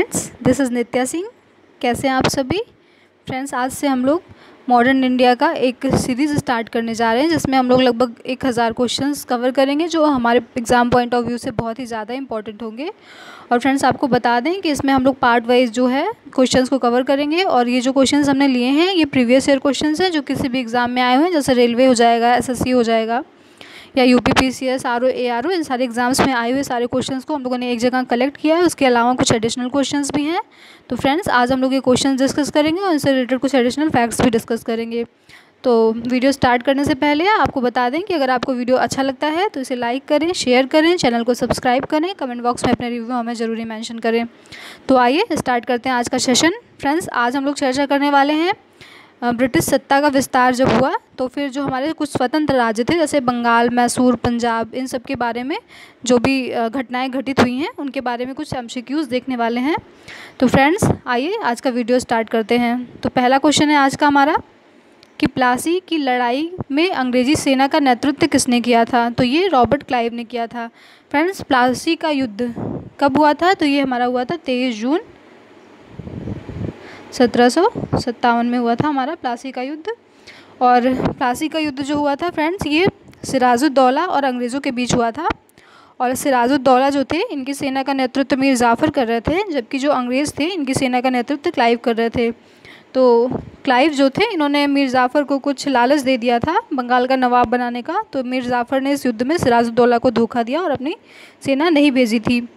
Friends, this is नित्या सिंह। कैसे हैं आप सभी? फ्रेंड्स, आज से हम लोग मॉडर्न इंडिया का एक सीरीज़ स्टार्ट करने जा रहे हैं जिसमें हम लोग लगभग 1000 क्वेश्चंस कवर करेंगे जो हमारे एग्ज़ाम पॉइंट ऑफ व्यू से बहुत ही ज़्यादा इंपॉर्टेंट होंगे। और फ्रेंड्स, आपको बता दें कि इसमें हम लोग पार्ट वाइज जो है क्वेश्चंस को कवर करेंगे। और ये जो क्वेश्चंस हमने लिए हैं ये प्रीवियस ईयर क्वेश्चंस हैं जो किसी भी एग्ज़ाम में आए हुए हैं, जैसे रेलवे हो जाएगा, एसएससी हो जाएगा या यूपीपीसीएस, आरओ, एआरओ, इन सारे एग्जाम्स में आए हुए सारे क्वेश्चंस को हम लोगों ने एक जगह कलेक्ट किया है। उसके अलावा कुछ एडिशनल क्वेश्चंस भी हैं। तो फ्रेंड्स, आज हम लोग ये क्वेश्चंस डिस्कस करेंगे और इनसे रिलेटेड कुछ एडिशनल फैक्ट्स भी डिस्कस करेंगे। तो वीडियो स्टार्ट करने से पहले आपको बता दें कि अगर आपको वीडियो अच्छा लगता है तो इसे लाइक करें, शेयर करें, चैनल को सब्सक्राइब करें, कमेंट बॉक्स में अपने रिव्यू हमें ज़रूरी मेंशन करें। तो आइए स्टार्ट करते हैं आज का सेशन। फ्रेंड्स, आज हम लोग चर्चा करने वाले हैं ब्रिटिश सत्ता का विस्तार जब हुआ तो फिर जो हमारे कुछ स्वतंत्र राज्य थे जैसे बंगाल, मैसूर, पंजाब, इन सब के बारे में जो भी घटनाएं घटित हुई हैं उनके बारे में कुछ एमसीक्यूज़ देखने वाले हैं। तो फ्रेंड्स, आइए आज का वीडियो स्टार्ट करते हैं। तो पहला क्वेश्चन है आज का हमारा कि प्लासी की लड़ाई में अंग्रेजी सेना का नेतृत्व किसने किया था? तो ये रॉबर्ट क्लाइव ने किया था। फ्रेंड्स, प्लासी का युद्ध कब हुआ था? तो ये हमारा हुआ था 23 जून 1757 में हुआ था हमारा प्लासी का युद्ध। और प्लासी का युद्ध जो हुआ था फ्रेंड्स, ये सिराजुद्दौला और अंग्रेज़ों के बीच हुआ था। और सिराजुद्दौला जो थे इनकी सेना का नेतृत्व मीर जाफ़र कर रहे थे, जबकि जो अंग्रेज़ थे इनकी सेना का नेतृत्व क्लाइव कर रहे थे। तो क्लाइव जो थे इन्होंने मीर जाफ़र को कुछ लालच दे दिया था बंगाल का नवाब बनाने का। तो मीर जाफ़र ने इस युद्ध में सिराजुद्दौला को धोखा दिया और अपनी सेना नहीं भेजी थी।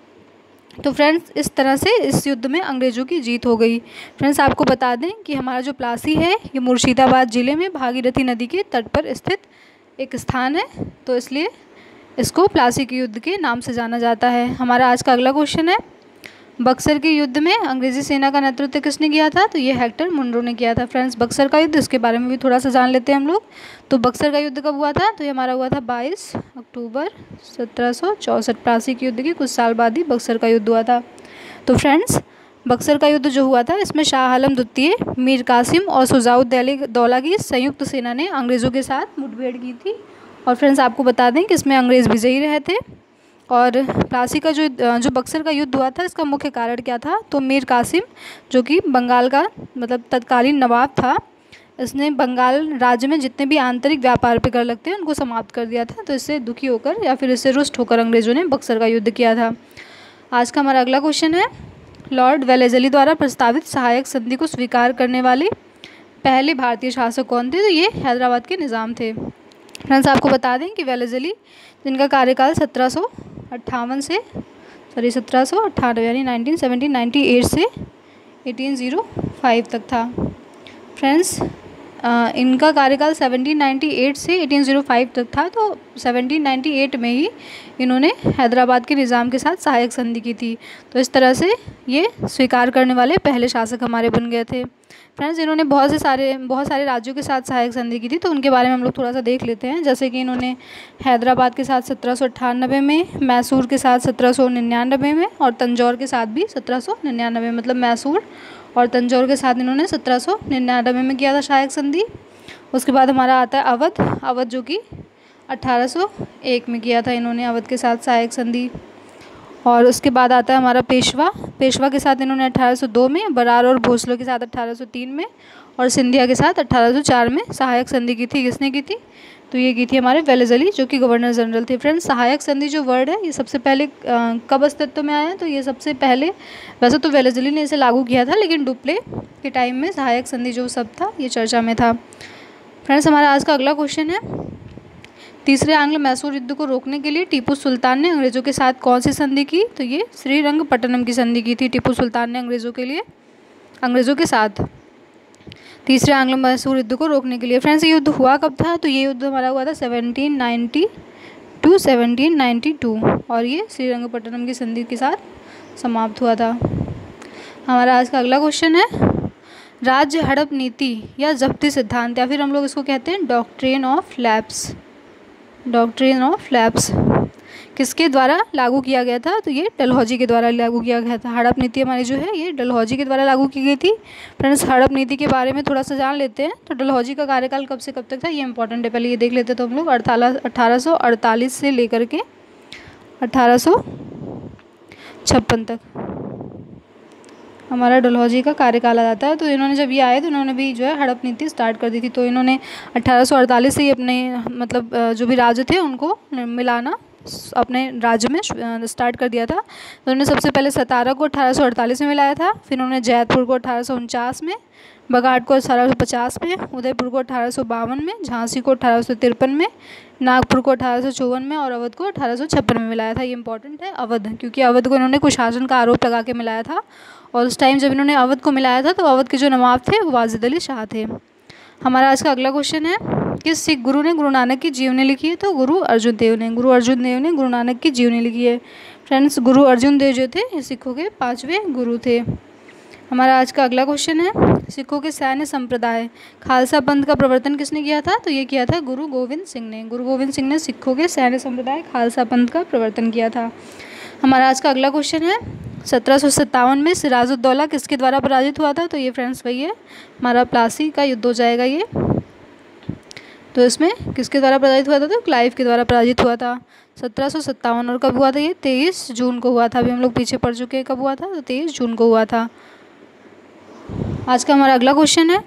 तो फ्रेंड्स, इस तरह से इस युद्ध में अंग्रेज़ों की जीत हो गई। फ्रेंड्स, आपको बता दें कि हमारा जो प्लासी है ये मुर्शिदाबाद ज़िले में भागीरथी नदी के तट पर स्थित एक स्थान है, तो इसलिए इसको प्लासी के युद्ध के नाम से जाना जाता है। हमारा आज का अगला क्वेश्चन है, बक्सर के युद्ध में अंग्रेज़ी सेना का नेतृत्व किसने किया था? तो ये हेक्टर मुनरो ने किया था। फ्रेंड्स, बक्सर का युद्ध, इसके बारे में भी थोड़ा सा जान लेते हैं हम लोग। तो बक्सर का युद्ध कब हुआ था? तो ये हमारा हुआ था 22 अक्टूबर 1764। प्लासी के युद्ध के कुछ साल बाद ही बक्सर का युद्ध हुआ था। तो फ्रेंड्स, बक्सर का युद्ध जो हुआ था इसमें शाह आलम द्वितीय, मीर कासिम और शुजाउद्दौला की संयुक्त सेना ने अंग्रेज़ों के साथ मुठभेड़ की थी। और फ्रेंड्स, आपको बता दें कि इसमें अंग्रेज़ विजयी रहे थे। और प्लासी का जो बक्सर का युद्ध हुआ था इसका मुख्य कारण क्या था? तो मीर कासिम जो कि बंगाल का मतलब तत्कालीन नवाब था, इसने बंगाल राज्य में जितने भी आंतरिक व्यापार पे कर लगते हैं उनको समाप्त कर दिया था। तो इससे दुखी होकर या फिर इससे रुष्ट होकर अंग्रेज़ों ने बक्सर का युद्ध किया था। आज का हमारा अगला क्वेश्चन है, लॉर्ड वेलेज़ली द्वारा प्रस्तावित सहायक संधि को स्वीकार करने वाले पहले भारतीय शासक कौन थे? तो ये हैदराबाद के निज़ाम थे। फ्रेंड्स, आपको बता दें कि वेलेज़ली जिनका कार्यकाल 1798 यानी 1998 से 1805 तक था। फ्रेंड्स, इनका कार्यकाल 1798 से 1805 तक था। तो 1798 में ही इन्होंने हैदराबाद के निज़ाम के साथ सहायक संधि की थी। तो इस तरह से ये स्वीकार करने वाले पहले शासक हमारे बन गए थे। फ्रेंड्स, इन्होंने बहुत सारे राज्यों के साथ सहायक संधि की थी, तो उनके बारे में हम लोग थोड़ा सा देख लेते हैं। जैसे कि इन्होंने हैदराबाद के साथ 1798 में, मैसूर के साथ 1799 में और तंजौर के साथ भी 1799 मतलब मैसूर और तंजौर के साथ इन्होंने 1799 में किया था सहायक संधि। उसके बाद हमारा आता है अवध जो कि 1801 में किया था इन्होंने अवध के साथ सहायक संधि। और उसके बाद आता है हमारा पेशवा के साथ इन्होंने 1802 में, बरार और भोसले के साथ 1803 में और सिंधिया के साथ 1804 में सहायक संधि की थी। किसने की थी? तो ये की थी हमारे वेलेज़ली जो कि गवर्नर जनरल थे। फ्रेंड्स, सहायक संधि जो वर्ड है ये सबसे पहले कब अस्तित्व में आया? तो ये सबसे पहले वैसे तो वेलेज़ली ने इसे लागू किया था, लेकिन डुप्ले के टाइम में सहायक संधि जो शब्द था ये चर्चा में था। फ्रेंड्स, हमारा आज का अगला क्वेश्चन है, तीसरे आंग्ल मैसूर युद्ध को रोकने के लिए टीपू सुल्तान ने अंग्रेज़ों के साथ कौन सी संधि की? तो ये श्रीरंगपट्टनम की संधि की थी टीपू सुल्तान ने अंग्रेज़ों के साथ तीसरे आंग्ल मैसूर युद्ध को रोकने के लिए। फ्रेंड्स, ये युद्ध हुआ कब था? तो ये युद्ध हमारा हुआ था 1790 to 1792 और ये श्रीरंगपट्टनम की संधि के साथ समाप्त हुआ था। हमारा आज का अगला क्वेश्चन है, राज्य हड़प नीति या जब्ती सिद्धांत या फिर हम लोग इसको कहते हैं डॉक्ट्रिन ऑफ लैप्स किसके द्वारा लागू किया गया था? तो ये डलहौजी के द्वारा लागू किया गया था। हड़प नीति हमारी जो है ये डलहौजी के द्वारा लागू की गई थी। फ्रेंड्स, हड़प नीति के बारे में थोड़ा सा जान लेते हैं। तो डलहौजी का कार्यकाल कब से कब तक था ये इंपॉर्टेंट है, पहले ये देख लेते हैं। तो हम लोग 1848 से लेकर के 1856 तक हमारा डलहौजी का कार्यकाल आ जाता है। तो इन्होंने जब ये आए तो इन्होंने भी जो है हड़प नीति स्टार्ट कर दी थी। तो इन्होंने 1848 से ही अपने मतलब जो भी राज्य थे उनको मिलाना अपने राज्य में स्टार्ट कर दिया था। तो उन्होंने सबसे पहले सतारा को 1848 में मिलाया था, फिर उन्होंने जयपुर को 1849 में, बघाट को 1850 में, उदयपुर को 1852 में, झांसी को 1853 में, नागपुर को 1854 में और अवध को 1856 में मिलाया था। ये इंपॉर्टेंट है अवध, क्योंकि अवध को इन्होंने कुशासन का आरोप लगा के मिलाया था। और उस टाइम जब इन्होंने अवध को मिलाया था तो अवध के जो नवाब थे वो वाजिद अली शाह थे। हमारा आज का अगला क्वेश्चन है, किस सिख गुरु ने गुरु नानक की जीवनी लिखी है? तो गुरु अर्जुन देव ने। गुरु अर्जुन देव ने गुरु नानक की जीवनी लिखी है। फ्रेंड्स, गुरु अर्जुन देव जो थे सिखों के 5वें गुरु थे। हमारा आज का अगला क्वेश्चन है, सिखों के सैन्य संप्रदाय खालसा पंथ का प्रवर्तन किसने किया था? तो ये किया था गुरु गोविंद सिंह ने। गुरु गोविंद सिंह ने सिखों के सैन्य संप्रदाय खालसा पंथ का प्रवर्तन किया था। हमारा आज का अगला क्वेश्चन है, 1757 में सिराजुद्दौला किसके द्वारा पराजित हुआ था? तो ये फ्रेंड्स वही है, हमारा प्लासी का युद्ध हो जाएगा ये। तो इसमें किसके द्वारा पराजित हुआ था? तो क्लाइव के द्वारा पराजित हुआ था 1757। और कब हुआ था ये? 23 जून को हुआ था। अभी हम लोग पीछे पढ़ चुके हैं कब हुआ था, तो 23 जून को हुआ था। आज का हमारा अगला क्वेश्चन है,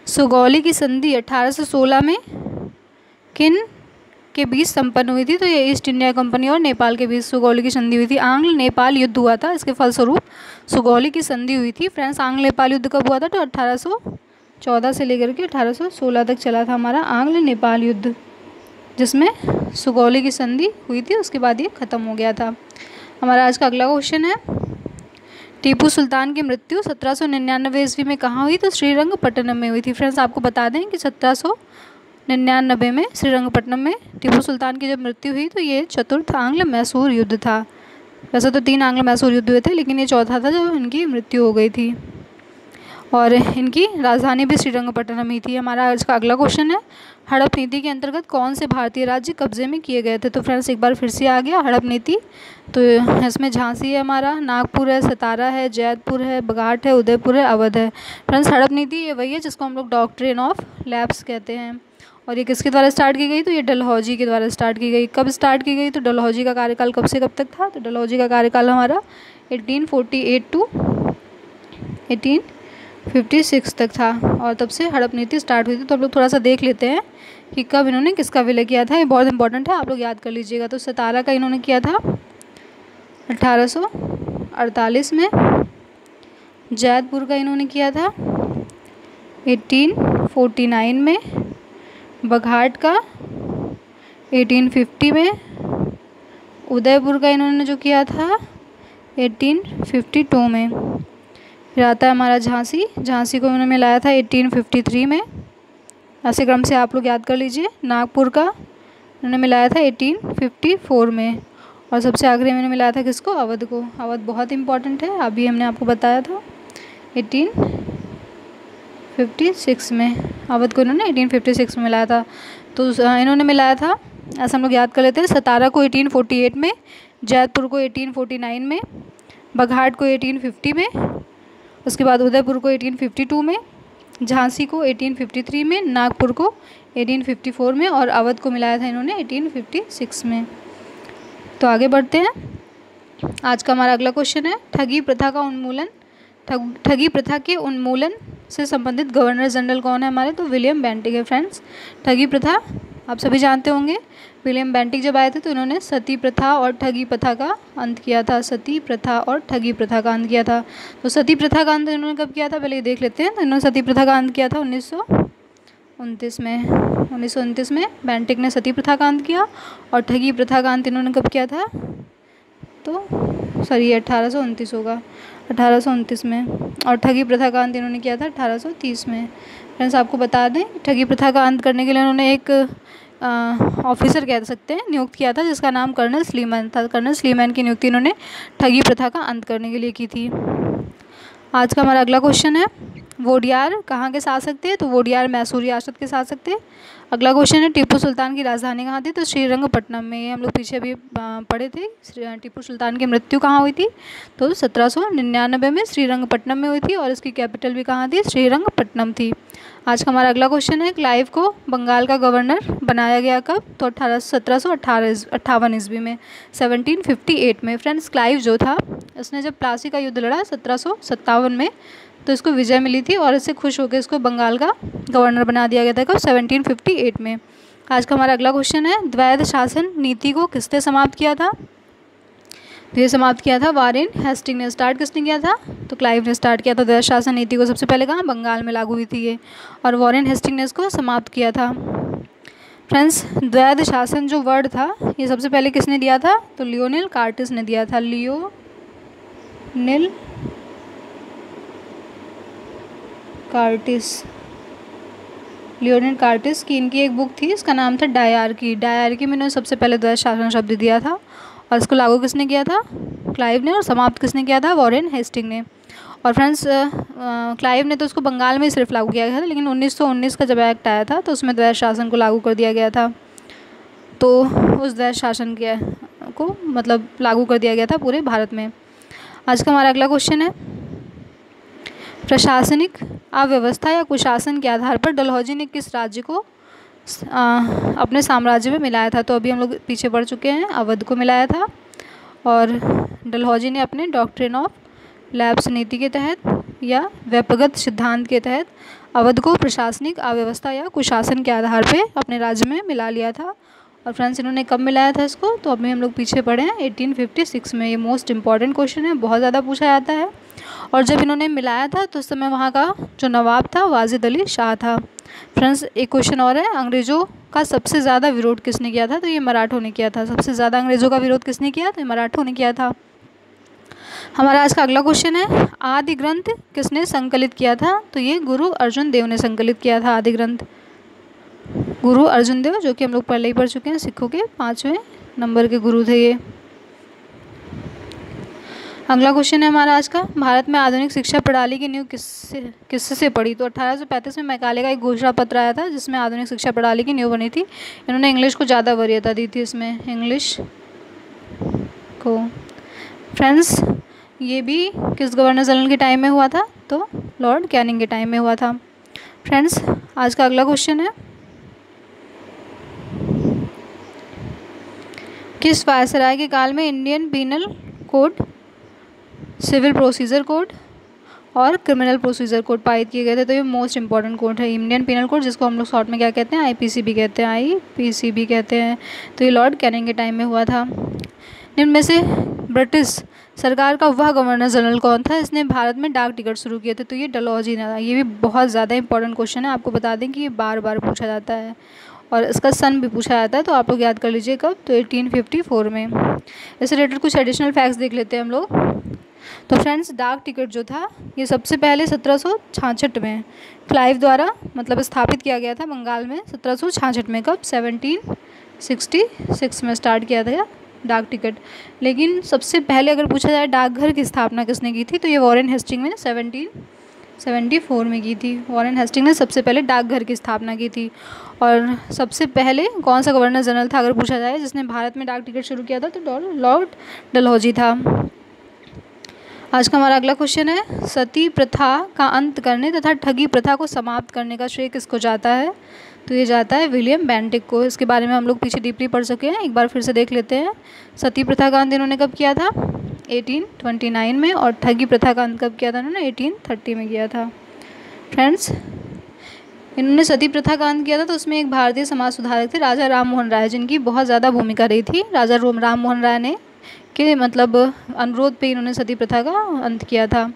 सुगौली की संधि 1816 में किन के बीच संपन्न हुई थी? तो ये ईस्ट इंडिया कंपनी और नेपाल के बीच सुगौली की संधि हुई थी। आंग्ल नेपाल युद्ध हुआ था, इसके फलस्वरूप सुगौली की संधि हुई थी। फ्रेंड्स, आंग्ल नेपाल युद्ध कब हुआ था? तो 1814 से लेकर के 1816 तक चला था हमारा आंग्ल नेपाल युद्ध, जिसमें सुगौली की संधि हुई थी। उसके बाद ये ख़त्म हो गया था। हमारा आज का अगला क्वेश्चन है, टीपू सुल्तान की मृत्यु 1799 ईस्वी में कहाँ हुई? तो श्रीरंगपट्टनम में हुई थी। फ्रेंड्स, आपको बता दें कि 1799 में श्रीरंगपट्टनम में टीपू सुल्तान की जब मृत्यु हुई तो ये चतुर्थ आंग्ल मैसूर युद्ध था। वैसे तो 3 आंग्ल मैसूर युद्ध हुए थे, लेकिन ये चौथा था जब इनकी मृत्यु हो गई थी। और इनकी राजधानी भी श्रीरंगपट्टनम ही थी। हमारा आज का अगला क्वेश्चन है, हड़प नीति के अंतर्गत कौन से भारतीय राज्य कब्जे में किए गए थे? तो फ्रेंड्स, एक बार फिर से आ गया हड़प नीति। तो इसमें झांसी है, हमारा नागपुर है, सतारा है, जयपुर है, बघाट है, उदयपुर है, अवध है। फ्रेंड्स, हड़प नीति ये वही है जिसको हम लोग डॉक्ट्रिन ऑफ लैप्स कहते हैं। और ये किसके द्वारा स्टार्ट की गई? तो ये डलहौजी के द्वारा स्टार्ट की गई। कब स्टार्ट की गई? तो डलहौजी का कार्यकाल कब से कब तक था? तो डलहौजी का कार्यकाल हमारा 1848 टू 1856 तक था, और तब से हड़प नीति स्टार्ट हुई थी। तो हम लोग थोड़ा सा देख लेते हैं कि कब इन्होंने किसका विलय किया था। ये बहुत इंपॉर्टेंट है, आप लोग याद कर लीजिएगा। तो सतारा का इन्होंने किया था 1848 में, जैदपुर का इन्होंने किया था 1849 में, बघाट का 1850 में, उदयपुर का इन्होंने जो किया था 1852 में। फिर आता है हमारा झांसी। झांसी को इन्होंने मिलाया था 1853 में। ऐसे क्रम से आप लोग याद कर लीजिए। नागपुर का इन्होंने मिलाया था 1854 में। और सबसे आखिरी में मिलाया था किसको? अवध को। अवध बहुत इंपॉर्टेंट है, अभी हमने आपको बताया था 1856 में। अवध को इन्होंने 1856 में मिलाया था। तो इन्होंने मिलाया था, ऐसा हम लोग याद कर लेते हैं, सतारा को 1848 में, जैदपुर को 1849 में, बघाट को 1850 में, उसके बाद उदयपुर को 1852 में, झांसी को 1853 में, नागपुर को 1854 में और अवध को मिलाया था इन्होंने 1856 में। तो आगे बढ़ते हैं। आज का हमारा अगला क्वेश्चन है, ठगी प्रथा का उन्मूलन। ठगी प्रथा के उन्मूलन से संबंधित गवर्नर जनरल कौन है हमारे? तो विलियम बेंटिक है। फ्रेंड्स, ठगी प्रथा आप सभी जानते होंगे। विलियम बेंटिक जब आए थे तो इन्होंने सती प्रथा और ठगी प्रथा का अंत किया था। सती प्रथा और ठगी प्रथा का अंत किया था। तो सती प्रथा का अंत इन्होंने कब किया था, पहले ये देख लेते हैं। तो इन्होंने सती प्रथा का अंत किया था 1929 में। 1929 में बेंटिक ने सती प्रथा का अंत किया। और ठगी प्रथा का अंत इन्होंने कब किया था? तो सॉरी 1829 होगा, 1829 में। और ठगी प्रथा का अंत इन्होंने किया था 1830 में। फ्रेंड्स, आपको बता दें ठगी प्रथा का अंत करने के लिए उन्होंने एक ऑफिसर कह सकते हैं नियुक्त किया था, जिसका नाम कर्नल स्लीमैन था। कर्नल स्लीमैन की नियुक्ति इन्होंने ठगी प्रथा का अंत करने के लिए की थी। आज का हमारा अगला क्वेश्चन है, वोडियार कहाँ के शासक थे? तो वोडियार मैसूर रियासत के शासक थे। अगला क्वेश्चन है, टीपू सुल्तान की राजधानी कहाँ थी? तो श्रीरंगपट्टनम में। ये हम लोग पीछे अभी पढ़े थे। टीपू सुल्तान की मृत्यु कहाँ हुई थी? तो 1799 में श्रीरंगपट्टनम में हुई थी और इसकी कैपिटल भी कहाँ थी? श्रीरंगपट्टनम थी। आज का हमारा अगला क्वेश्चन है, क्लाइव को बंगाल का गवर्नर बनाया गया कब? तो 1758 ईस्वी में, 1758 में। फ्रेंड्स, क्लाइव जो था इसने जब प्लासी का युद्ध लड़ा 1757 में, तो इसको विजय मिली थी और इससे खुश होकर इसको बंगाल का गवर्नर बना दिया गया था कब? 1758 में। आज का हमारा अगला क्वेश्चन है, द्वैध शासन नीति को किसने समाप्त किया था? तो ये समाप्त किया था वॉरेन हेस्टिंग ने। स्टार्ट किसने किया था? तो क्लाइव ने स्टार्ट किया था। द्वैध शासन नीति को सबसे पहले कहाँ? बंगाल में लागू हुई थी ये, और वॉरेन हेस्टिंग ने इसको समाप्त किया था। फ्रेंड्स, द्वैध शासन जो वर्ड था ये सबसे पहले किसने दिया था? तो लियोनेल कार्टिस ने दिया था। लियोनेल कार्टिस की इनकी एक बुक थी, इसका नाम था डायरकी में इन्होंने सबसे पहले द्वैध शासन शब्द दिया था, और इसको लागू किसने किया था? क्लाइव ने। और समाप्त किसने किया था? वॉरेन हेस्टिंग ने। और फ्रेंड्स, क्लाइव ने तो उसको बंगाल में ही सिर्फ लागू किया गया था, लेकिन 1919 का जब एक्ट आया था तो उसमें द्वैध शासन को लागू कर दिया गया था। तो उस द्वैध शासन को मतलब लागू कर दिया गया था पूरे भारत में। आज का हमारा अगला क्वेश्चन है, प्रशासनिक अव्यवस्था या कुशासन के आधार पर डलहौजी ने किस राज्य को अपने साम्राज्य में मिलाया था? तो अभी हम लोग पीछे बढ़ चुके हैं, अवध को मिलाया था, और डलहौजी ने अपने डॉक्ट्रिन ऑफ लैप्स नीति के तहत या व्यक्तिगत सिद्धांत के तहत अवध को प्रशासनिक अव्यवस्था या कुशासन के आधार पे अपने राज्य में मिला लिया था। और फ्रेंड्स, इन्होंने कब मिलाया था इसको? तो अभी हम लोग पीछे पढ़े हैं 1856 में। ये मोस्ट इंपॉर्टेंट क्वेश्चन है, बहुत ज़्यादा पूछा जाता है। और जब इन्होंने मिलाया था तो उस समय वहाँ का जो नवाब था वाजिद अली शाह था। फ्रेंड्स, एक क्वेश्चन और है, अंग्रेज़ों का सबसे ज़्यादा विरोध किसने किया था? तो ये मराठों ने किया था। सबसे ज़्यादा अंग्रेज़ों का विरोध किसने किया? तो ये मराठों ने किया था। हमारा आज का अगला क्वेश्चन है, आदि ग्रंथ किसने संकलित किया था? तो ये गुरु अर्जुन देव ने संकलित किया था आदि ग्रंथ। गुरु अर्जुन देव, जो कि हम लोग पहले ही पढ़ चुके हैं, सिखों के 5वें नंबर के गुरु थे ये। अगला क्वेश्चन है हमारा आज का, भारत में आधुनिक शिक्षा प्रणाली की नींव किससे पड़ी? तो 1835 में मैकाले का एक घोषणा पत्र आया था जिसमें आधुनिक शिक्षा प्रणाली की नींव बनी थी। इन्होंने इंग्लिश को ज़्यादा वरीयता दी थी इसमें, इंग्लिश को। फ्रेंड्स, ये भी किस गवर्नर जनरल के टाइम में हुआ था? तो लॉर्ड कैनिंग के टाइम में हुआ था। फ्रेंड्स, आज का अगला क्वेश्चन है, किस वायसराय के काल में Indian penal code, civil procedure code और क्रिमिनल प्रोसीजर कोड पारित किए गए थे? तो ये मोस्ट इंपॉर्टेंट कोड है, इंडियन पीनल कोड, जिसको हम लोग शॉर्ट में क्या कहते हैं? आईपीसीबी कहते हैं। तो ये लॉर्ड कैनिंग के टाइम में हुआ था। निम्न में से ब्रिटिश सरकार का वह गवर्नर जनरल कौन था इसने भारत में डाक टिकट शुरू किए थे? तो ये डलहौजी ने था। ये भी बहुत ज़्यादा इंपॉर्टेंट क्वेश्चन है, आपको बता दें कि ये बार बार पूछा जाता है और इसका सन भी पूछा जाता है, तो आप लोग याद कर लीजिए कब? तो 1854 में। इससे रिलेटेड कुछ एडिशनल फैक्ट्स देख लेते हैं हम लोग। तो फ्रेंड्स, डाक टिकट जो था ये सबसे पहले 1766 में क्लाइव द्वारा मतलब स्थापित किया गया था बंगाल में, 1766 में। कब? 1766 में स्टार्ट किया था डाक टिकट। लेकिन सबसे पहले अगर पूछा जाए डाकघर की स्थापना किसने की थी, तो ये वॉरेन हेस्टिंग ने 1774 में की थी। वॉरेन हेस्टिंग ने सबसे पहले डाकघर की स्थापना की थी। और सबसे पहले कौन सा गवर्नर जनरल था अगर पूछा जाए जिसने भारत में डाक टिकट शुरू किया था, तो लॉर्ड डलहौजी था। आज का हमारा अगला क्वेश्चन है, सती प्रथा का अंत करने तथा ठगी प्रथा को समाप्त करने का श्रेय किसको जाता है? तो ये जाता है विलियम बेंटिक को। इसके बारे में हम लोग पीछे डीपली पढ़ चुके हैं, एक बार फिर से देख लेते हैं। सती प्रथा का अंत इन्होंने कब किया था? 1829 में। और ठगी प्रथा का अंत कब किया था इन्होंने? 1830 में किया था। फ्रेंड्स, इन्होंने सती प्रथा का अंत किया था तो उसमें एक भारतीय समाज सुधारक थे राजा राम मोहन राय, जिनकी बहुत ज़्यादा भूमिका रही थी। राजा राम मोहन राय ने के मतलब अनुरोध पे इन्होंने सती प्रथा का अंत किया था।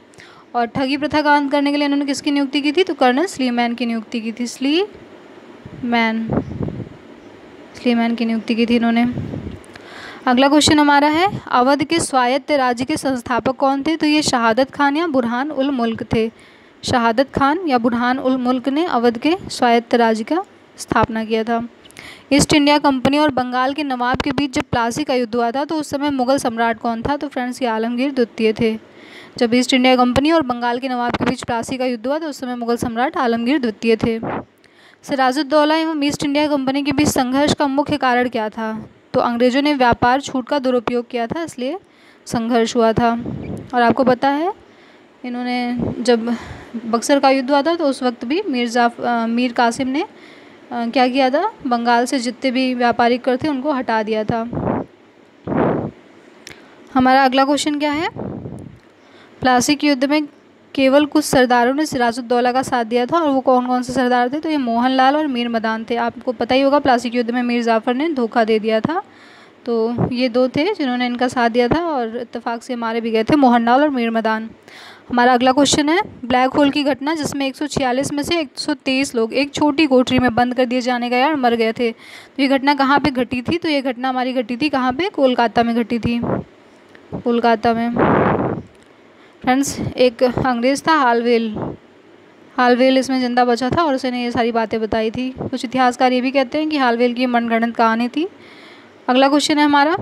और ठगी प्रथा का अंत करने के लिए इन्होंने किसकी नियुक्ति की थी? तो कर्नल स्लीमैन की नियुक्ति की थी। स्लीमैन की नियुक्ति की थी इन्होंने। अगला क्वेश्चन हमारा है, अवध के स्वायत्त राज्य के संस्थापक कौन थे? तो ये शहादत खान या बुरहान उल मुल्क थे। शहादत खान या बुरहान उल मुल्क ने अवध के स्वायत्त राज्य का स्थापना किया था। ईस्ट इंडिया कंपनी और बंगाल के नवाब के बीच जब प्लासी का युद्ध हुआ था तो उस समय मुगल सम्राट कौन था? तो फ्रेंड्स, ये आलमगीर द्वितीय थे। जब ईस्ट इंडिया कंपनी और बंगाल के नवाब के बीच प्लासी का युद्ध हुआ तो उस समय मुगल सम्राट आलमगीर द्वितीय थे। सिराजुद्दौला एवं ईस्ट इंडिया कंपनी के बीच संघर्ष का मुख्य कारण क्या था? तो अंग्रेजों ने व्यापार छूट का दुरुपयोग किया था, इसलिए संघर्ष हुआ था। और आपको पता है इन्होंने जब बक्सर का युद्ध हुआ था तो उस वक्त भी मीर कासिम ने क्या किया था, बंगाल से जितने भी व्यापारिक कर थे उनको हटा दिया था। हमारा अगला क्वेश्चन क्या है, प्लासी के युद्ध में केवल कुछ सरदारों ने सिराजुद्दौला का साथ दिया था और वो कौन कौन से सरदार थे, तो ये मोहनलाल और मीर मदान थे। आपको पता ही होगा प्लासी के युद्ध में मीर जाफ़र ने धोखा दे दिया था, तो ये दो थे जिन्होंने इनका साथ दिया था और इत्तेफाक से मारे भी गए थे, मोहनलाल और मीर मदान। हमारा अगला क्वेश्चन है, ब्लैक होल की घटना जिसमें 146 में से 123 लोग एक छोटी कोठरी में बंद कर दिए जाने गए और मर गए थे, तो ये घटना कहाँ पे घटी थी, तो ये घटना हमारी घटी थी कहाँ पे, कोलकाता में घटी थी, कोलकाता में। फ्रेंड्स, एक अंग्रेज़ था हालवेल इसमें जिंदा बचा था और उसने ये सारी बातें बताई थी। कुछ इतिहासकार ये भी कहते हैं कि हालवेल की मनगढ़ंत कहानी थी। अगला क्वेश्चन है हमारा,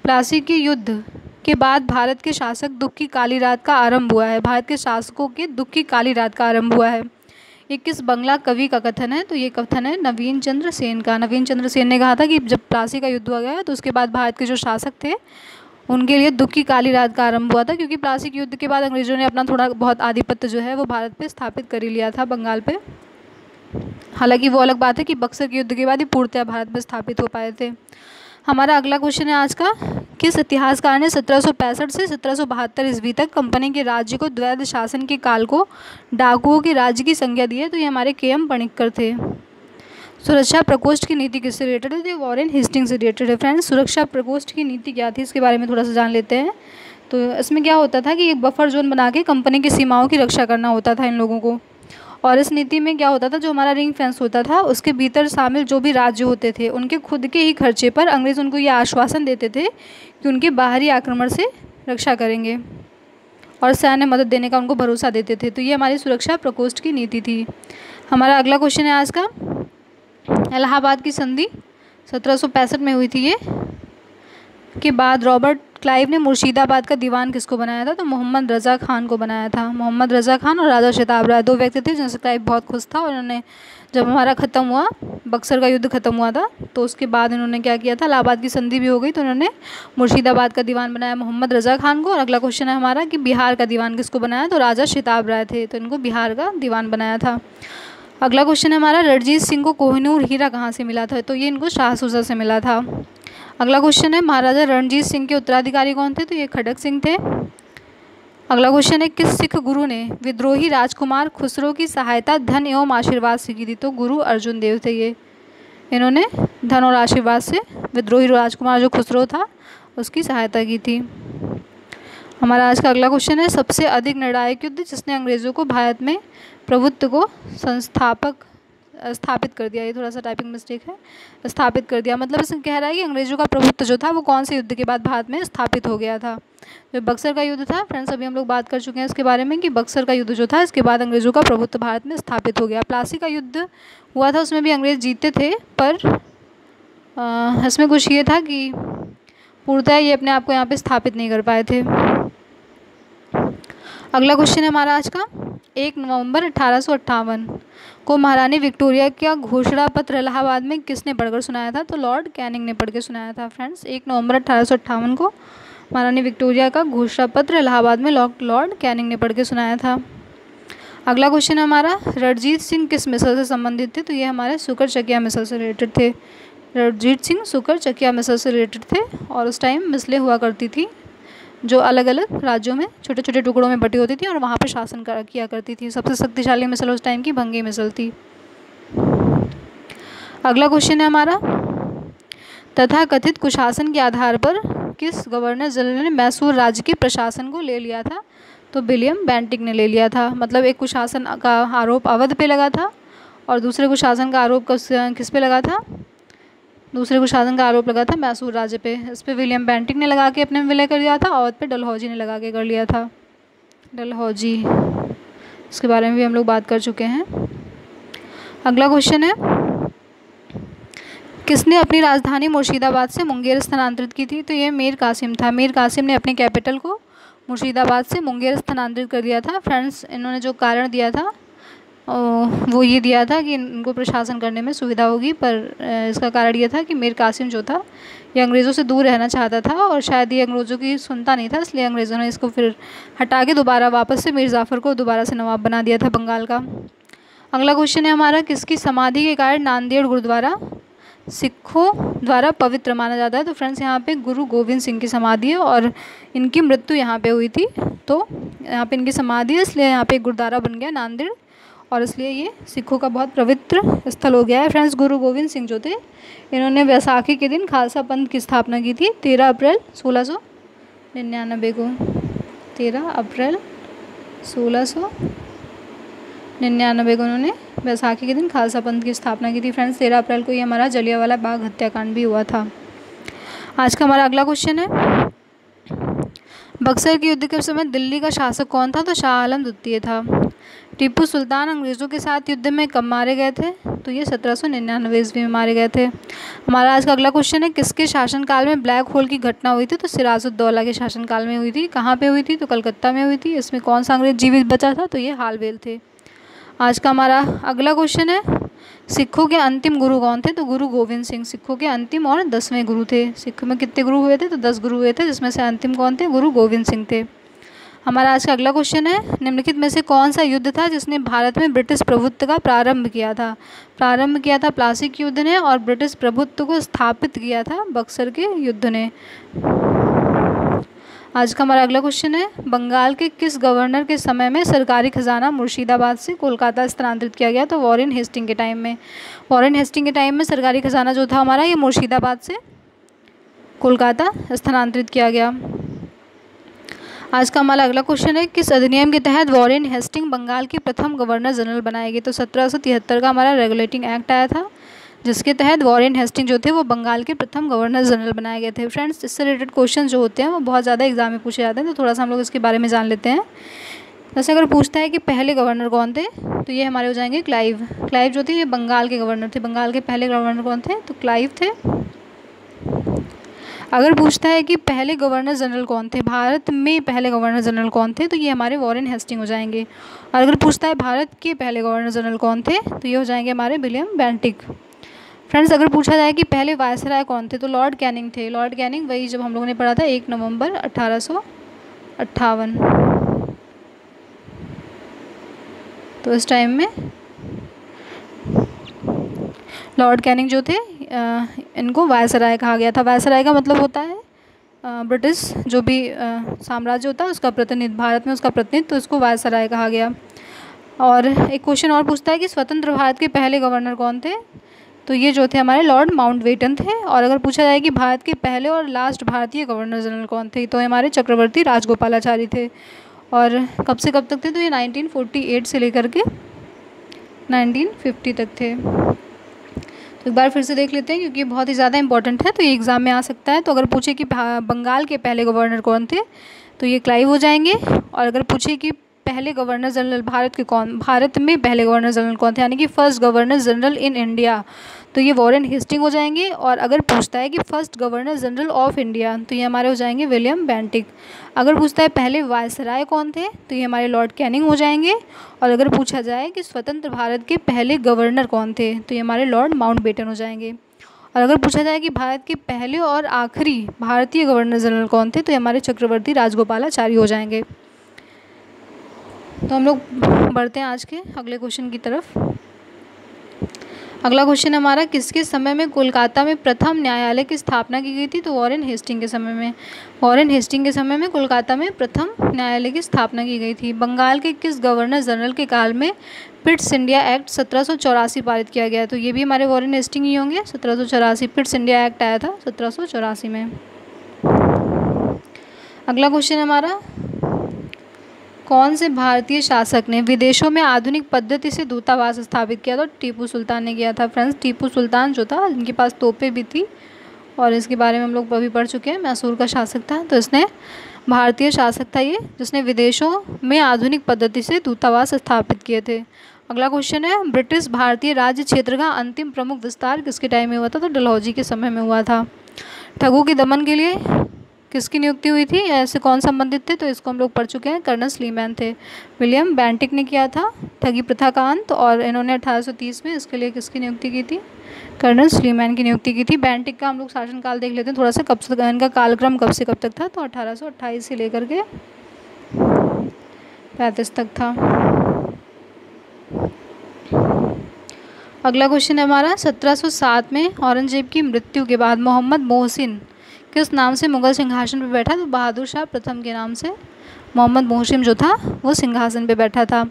प्लासी के युद्ध के बाद भारत के शासक दुख की काली रात का आरंभ हुआ है, भारत के शासकों के दुख की काली रात का आरंभ हुआ है, ये किस बंगला कवि का कथन है, तो ये कथन है नवीन चंद्र सेन का। नवीन चंद्र सेन ने कहा था कि जब प्लासी का युद्ध हुआ गया तो उसके बाद भारत के जो शासक थे उनके लिए दुख की काली रात का आरंभ हुआ था, क्योंकि प्लासी के युद्ध के बाद अंग्रेज़ों ने अपना थोड़ा बहुत आधिपत्य जो है वो भारत पे स्थापित कर ही लिया था, बंगाल पे। हालांकि वो अलग बात है कि बक्सर के युद्ध के बाद ही पूर्णतः भारत में स्थापित हो पाए थे। हमारा अगला क्वेश्चन है आज का, किस इतिहासकार ने 1765 से 1772 ईस्वी तक कंपनी के राज्य को द्वैध शासन के काल को डाकुओं के राज्य की संज्ञा दी है, तो ये हमारे के.एम. पणिक्कर थे। सुरक्षा प्रकोष्ठ की नीति किससे रिलेटेड है, तो वॉरेन हेस्टिंग्स से रिलेटेड है। फ्रेंड्स, सुरक्षा प्रकोष्ठ की नीति क्या थी इसके बारे में थोड़ा सा जान लेते हैं। तो इसमें क्या होता था कि एक बफर जोन बना के कंपनी की सीमाओं की रक्षा करना होता था इन लोगों को, और इस नीति में क्या होता था, जो हमारा रिंग फेंस होता था उसके भीतर शामिल जो भी राज्य होते थे उनके खुद के ही खर्चे पर अंग्रेज़ उनको ये आश्वासन देते थे कि उनके बाहरी आक्रमण से रक्षा करेंगे और सैन्य मदद देने का उनको भरोसा देते थे। तो ये हमारी सुरक्षा प्रकोष्ठ की नीति थी। हमारा अगला क्वेश्चन है आज का, इलाहाबाद की संधि 1765 में हुई थी, ये के बाद रॉबर्ट क्लाइव ने मुर्शिदाबाद का दीवान किसको बनाया था, तो मोहम्मद रज़ा खान को बनाया था। मोहम्मद रज़ा खान और राजा शताब राय दो व्यक्ति थे जिनसे क्लाइव बहुत खुश था, और उन्होंने जब हमारा ख़त्म हुआ, बक्सर का युद्ध ख़त्म हुआ था, तो उसके बाद इन्होंने क्या किया था, इलाहाबाद की संधि भी हो गई तो उन्होंने मुर्शिदाबाद का दीवान बनाया मोहम्मद रज़ा खान को। और अगला क्वेश्चन है हमारा कि बिहार का दीवान किसको बनाया, तो राजा शताब राय थे, तो इनको बिहार का दीवान बनाया था। अगला क्वेश्चन है हमारा, रणजीत सिंह को कोहिनूर हीरा कहाँ से मिला था, तो ये इनको शाहसूजा से मिला था। अगला क्वेश्चन है, महाराजा रणजीत सिंह के उत्तराधिकारी कौन थे, तो ये खड़क सिंह थे। अगला क्वेश्चन है, किस सिख गुरु ने विद्रोही राजकुमार खुसरो की सहायता धन एवं आशीर्वाद से की थी, तो गुरु अर्जुन देव थे ये, इन्होंने धन और आशीर्वाद से विद्रोही राजकुमार जो खुसरो था उसकी सहायता की थी। हमारा आज का अगला क्वेश्चन है, सबसे अधिक निर्णायक युद्ध जिसने अंग्रेज़ों को भारत में प्रभुत्व को स्थापित कर दिया, ये थोड़ा सा टाइपिंग मिस्टेक है, स्थापित कर दिया, मतलब इसमें कह रहा है कि अंग्रेज़ों का प्रभुत्व जो था वो कौन से युद्ध के बाद भारत में स्थापित हो गया था। जो बक्सर का युद्ध था फ्रेंड्स, अभी हम लोग बात कर चुके हैं इसके बारे में कि बक्सर का युद्ध जो था इसके बाद अंग्रेज़ों का प्रभुत्व भारत में स्थापित हो गया। प्लासी का युद्ध हुआ था, उसमें भी अंग्रेज़ जीते थे, पर इसमें कुछ ये था कि पूर्णतः ये अपने आप को यहाँ पर स्थापित नहीं कर पाए थे। अगला क्वेश्चन है हमारा आज का, 1 नवंबर 1858 को महारानी विक्टोरिया का घोषणा पत्र इलाहाबाद में किसने पढ़कर सुनाया था, तो लॉर्ड कैनिंग ने पढ़ के सुनाया था। फ्रेंड्स, 1 नवंबर 1858 को महारानी विक्टोरिया का घोषणा पत्र इलाहाबाद में लॉर्ड कैनिंग ने पढ़ के सुनाया था। अगला क्वेश्चन है हमारा, रणजीत सिंह किस मिसल से संबंधित थे, तो ये हमारे सुकर चकिया मिसल से रिलेटेड थे। रणजीत सिंह सुकर चकिया मिसल से रिलेटेड थे, और उस टाइम मिसलें हुआ करती थी जो अलग अलग राज्यों में छोटे छोटे टुकड़ों में बटी होती थी और वहाँ पर शासन किया करती थी। सबसे शक्तिशाली मिसल उस टाइम की भंगी मिसल थी। अगला क्वेश्चन है हमारा, तथा कथित कुशासन के आधार पर किस गवर्नर जनरल ने मैसूर राज्य के प्रशासन को ले लिया था, तो विलियम बेंटिक ने ले लिया था। मतलब एक कुशासन का आरोप अवध पे लगा था और दूसरे कुशासन का आरोप किस पे लगा था, दूसरे कुशासन का आरोप लगा था मैसूर राज्य पे। इस पे विलियम बेंटिक ने लगा के अपने विलय कर दिया था, अवध पे डलहौजी ने लगा के कर लिया था, डलहौजी, इसके बारे में भी हम लोग बात कर चुके हैं। अगला क्वेश्चन है, किसने अपनी राजधानी मुर्शिदाबाद से मुंगेर स्थानांतरित की थी, तो ये मीर कासिम था। मीर कासिम ने अपने कैपिटल को मुर्शिदाबाद से मुंगेर स्थानांतरित कर दिया था। फ्रेंड्स, इन्होंने जो कारण दिया था वो ये दिया था कि इनको प्रशासन करने में सुविधा होगी, पर इसका कारण ये था कि मीर कासिम जो था ये अंग्रेज़ों से दूर रहना चाहता था और शायद ये अंग्रेज़ों की सुनता नहीं था, इसलिए अंग्रेज़ों ने इसको फिर हटा के दोबारा वापस से मीर जाफ़र को दोबारा से नवाब बना दिया था बंगाल का। अगला क्वेश्चन है हमारा, किसकी समाधि के कारण नांदेड़ गुरुद्वारा सिखों द्वारा पवित्र माना जाता है? तो फ्रेंड्स यहाँ पे गुरु गोविंद सिंह की समाधि है और इनकी मृत्यु यहाँ पे हुई थी, तो यहाँ पे इनकी समाधि है, इसलिए यहाँ पे एक गुरुद्वारा बन गया नांदेड़ और इसलिए ये सिखों का बहुत पवित्र स्थल हो गया है। फ्रेंड्स, गुरु गोविंद सिंह जो थे इन्होंने वैसाखी के दिन खालसा पंथ की स्थापना की थी 13 अप्रैल 1699 को। 13 अप्रैल 1699 को उन्होंने वैसाखी के दिन खालसा पंथ की स्थापना की थी। फ्रेंड्स, 13 अप्रैल को ये हमारा जलियांवाला बाग हत्याकांड भी हुआ था। आज का हमारा अगला क्वेश्चन है, बक्सर के युद्ध के समय दिल्ली का शासक कौन था? तो शाह आलम द्वितीय था। टीपू सुल्तान अंग्रेज़ों के साथ युद्ध में कब मारे गए थे? तो ये 1799 ईस्वी में मारे गए थे। हमारा आज का अगला क्वेश्चन है, किसके शासनकाल में ब्लैक होल की घटना हुई थी? तो सिराजुद्दौला के शासनकाल में हुई थी। कहाँ पे हुई थी? तो कलकत्ता में हुई थी। इसमें कौन सा अंग्रेज जीवित बचा था? तो ये हालवेल थे। आज का हमारा अगला क्वेश्चन है, सिखों के अंतिम गुरु कौन थे? तो गुरु गोविंद सिंह सिखों के अंतिम और 10वें गुरु थे। सिख में कितने गुरु हुए थे? तो 10 गुरु हुए थे, जिसमें से अंतिम कौन थे? गुरु गोविंद सिंह थे। हमारा आज का अगला क्वेश्चन है, निम्नलिखित में से कौन सा युद्ध था जिसने भारत में ब्रिटिश प्रभुत्व का प्रारंभ किया था? प्रारंभ किया था प्लासी युद्ध ने और ब्रिटिश प्रभुत्व को स्थापित किया था बक्सर के युद्ध ने। आज का हमारा अगला क्वेश्चन है, बंगाल के किस गवर्नर के समय में सरकारी खजाना मुर्शिदाबाद से कोलकाता स्थानांतरित किया गया? तो वॉरेन हेस्टिंग के टाइम में। वॉरेन हेस्टिंग के टाइम में सरकारी खजाना जो था हमारा ये मुर्शिदाबाद से कोलकाता स्थानांतरित किया गया। आज का हमारा अगला क्वेश्चन है, किस अधिनियम के तहत वॉरेन हेस्टिंग बंगाल के प्रथम गवर्नर जनरल बनाए गए? तो 1773 का हमारा रेगुलेटिंग एक्ट आया था, जिसके तहत वॉरेन हेस्टिंग जो थे वो बंगाल के प्रथम गवर्नर जनरल बनाए गए थे। फ्रेंड्स, इससे रिलेटेड क्वेश्चन जो होते हैं वो बहुत ज़्यादा एग्जाम में पूछे जाते हैं, तो थोड़ा सा हम लोग इसके बारे में जान लेते हैं। जैसे अगर पूछता है कि पहले गवर्नर कौन थे, तो ये हमारे हो जाएंगे क्लाइव। क्लाइव जो थे ये बंगाल के गवर्नर थे। बंगाल के पहले गवर्नर कौन थे? तो क्लाइव थे। अगर पूछता है कि पहले गवर्नर जनरल कौन थे, भारत में पहले गवर्नर जनरल कौन थे, तो ये हमारे वॉरेन हेस्टिंग हो जाएंगे। और अगर पूछता है भारत के पहले गवर्नर जनरल कौन थे, तो ये हो जाएंगे हमारे विलियम बेंटिक। फ्रेंड्स, अगर पूछा जाए कि पहले वायसराय कौन थे, तो लॉर्ड कैनिंग थे। लॉर्ड कैनिंग वही जब हम लोगों ने पढ़ा था 1 नवंबर 1858, तो इस टाइम में लॉर्ड कैनिंग जो थे इनको वायसराय कहा गया था। वायसराय का मतलब होता है ब्रिटिश जो भी साम्राज्य होता है उसका प्रतिनिधि, भारत में उसका प्रतिनिधि, तो इसको वायसराय कहा गया। और एक क्वेश्चन और पूछता है कि स्वतंत्र भारत के पहले गवर्नर कौन थे, तो ये जो थे हमारे लॉर्ड माउंटबेटन थे। और अगर पूछा जाए कि भारत के पहले और लास्ट भारतीय गवर्नर जनरल कौन थे, तो हमारे चक्रवर्ती राजगोपालाचारी थे। और कब से कब तक थे, तो ये 1948 से लेकर के 1950 तक थे। तो एक बार फिर से देख लेते हैं क्योंकि ये बहुत ही ज़्यादा इंपॉर्टेंट है, तो ये एग्ज़ाम में आ सकता है। तो अगर पूछे कि बंगाल के पहले गवर्नर कौन थे, तो ये क्लाइव हो जाएंगे। और अगर पूछे कि पहले गवर्नर जनरल भारत में पहले गवर्नर जनरल कौन थे, यानी कि first governor general in India, तो ये वॉरेन हेस्टिंग हो जाएंगे। और अगर पूछता है कि first governor general of India, तो ये हमारे हो जाएंगे विलियम बेंटिक। अगर पूछता है पहले वायसराय कौन थे, तो ये हमारे लॉर्ड कैनिंग हो जाएंगे। और अगर पूछा जाए कि स्वतंत्र भारत के पहले गवर्नर कौन थे, तो ये हमारे लॉर्ड माउंटबेटन हो जाएंगे। और अगर पूछा जाए कि भारत के पहले और आखिरी भारतीय गवर्नर जनरल कौन थे, तो ये हमारे चक्रवर्ती राजगोपालाचारी हो जाएंगे। तो हम लोग बढ़ते हैं आज के अगले क्वेश्चन की तरफ। अगला क्वेश्चन हमारा, किसके समय में कोलकाता में प्रथम न्यायालय की स्थापना की गई थी? तो वॉरेन हेस्टिंग के समय में। वॉरेन हेस्टिंग के समय में कोलकाता में प्रथम न्यायालय की स्थापना की गई थी। बंगाल के किस गवर्नर जनरल के काल में पिट्स इंडिया एक्ट 1784 पारित किया गया? तो ये भी हमारे वॉरेन हेस्टिंग ही होंगे। 1784 पिट्स इंडिया एक्ट आया था 1784 में। अगला क्वेश्चन हमारा, कौन से भारतीय शासक ने विदेशों में आधुनिक पद्धति से दूतावास स्थापित किया? तो टीपू सुल्तान ने किया था। फ्रेंड्स, टीपू सुल्तान जो था इनके पास तोपें भी थी और इसके बारे में हम लोग अभी पढ़ चुके हैं। मैसूर का शासक था, तो इसने भारतीय शासक था ये, जिसने विदेशों में आधुनिक पद्धति से दूतावास स्थापित किए थे। अगला क्वेश्चन है, ब्रिटिश भारतीय राज्य क्षेत्र का अंतिम प्रमुख विस्तार किसके टाइम में हुआ था? तो डलहौजी के समय में हुआ था। ठगों के दमन के लिए किसकी नियुक्ति हुई थी, ऐसे कौन संबंधित थे, तो इसको हम लोग पढ़ चुके हैं, कर्नल स्लीमैन थे। विलियम बेंटिक ने किया था ठगी प्रथा का अंत, और इन्होंने 1830 में इसके लिए किसकी नियुक्ति की थी, कर्नल स्लीमैन की नियुक्ति की थी। बेंटिक का हम लोग शासनकाल देख लेते हैं थोड़ा सा, कब से इनका कालक्रम कब से कब तक था, तो 1828 से लेकर के 35 तक था। अगला क्वेश्चन है हमारा, 1707 में औरंगजेब की मृत्यु के बाद मोहम्मद मोहसिन किस नाम से मुगल सिंहासन पर बैठा, तो बहादुर शाह प्रथम के नाम से मोहम्मद मोहसिन जो था वो सिंहासन पर बैठा था।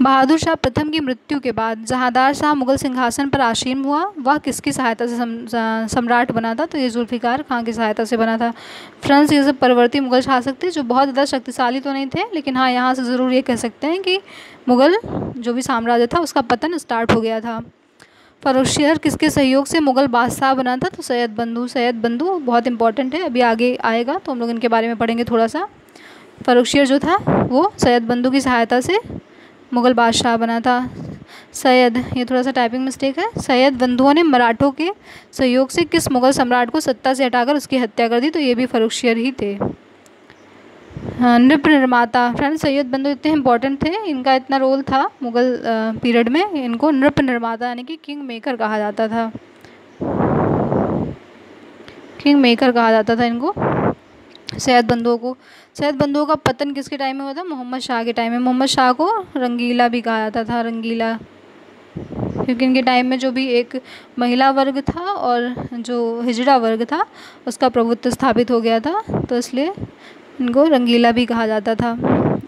बहादुर शाह प्रथम की मृत्यु के बाद जहांदार शाह मुगल सिंहासन पर आसीन हुआ, वह किसकी सहायता से सम्राट बना था, तो ये जुल्फ़िकार खां की सहायता से बना था। फ्रेंड्स, ये सब परवर्ती मुगल शासक थे जो बहुत ज़्यादा शक्तिशाली तो नहीं थे, लेकिन हाँ यहाँ से ज़रूर ये कह सकते हैं कि मुगल जो भी साम्राज्य था उसका पतन स्टार्ट हो गया था। फ़र्रुखशियर किसके सहयोग से मुगल बादशाह बना था, तो सैयद बंधु। सैयद बंधु बहुत इंपॉर्टेंट है, अभी आगे आएगा तो हम लोग इनके बारे में पढ़ेंगे थोड़ा सा। फ़र्रुखशियर जो था वो सैयद बंधु की सहायता से मुग़ल बादशाह बना था। सैयद, ये थोड़ा सा टाइपिंग मिस्टेक है। सैयद बंधुओं ने मराठों के सहयोग से किस मुग़ल सम्राट को सत्ता से हटाकर उसकी हत्या कर दी, तो ये भी फ़र्रुखशियर ही थे। नृप निर्माता, फ्रेंड्स सैयद बंधु इतने इंपॉर्टेंट थे, इनका इतना रोल था मुग़ल पीरियड में, इनको नृप निर्माता यानी कि किंग मेकर कहा जाता था। किंग मेकर कहा जाता था इनको, सैयद बंधुओं को। सैयद बंधुओं का पतन किसके टाइम में हुआ था, मोहम्मद शाह के टाइम में। मोहम्मद शाह को रंगीला भी कहा जाता था, रंगीला, क्योंकि इनके टाइम में जो भी एक महिला वर्ग था और जो हिजड़ा वर्ग था उसका प्रभुत्व स्थापित हो गया था, तो इसलिए इनको रंगीला भी कहा जाता था।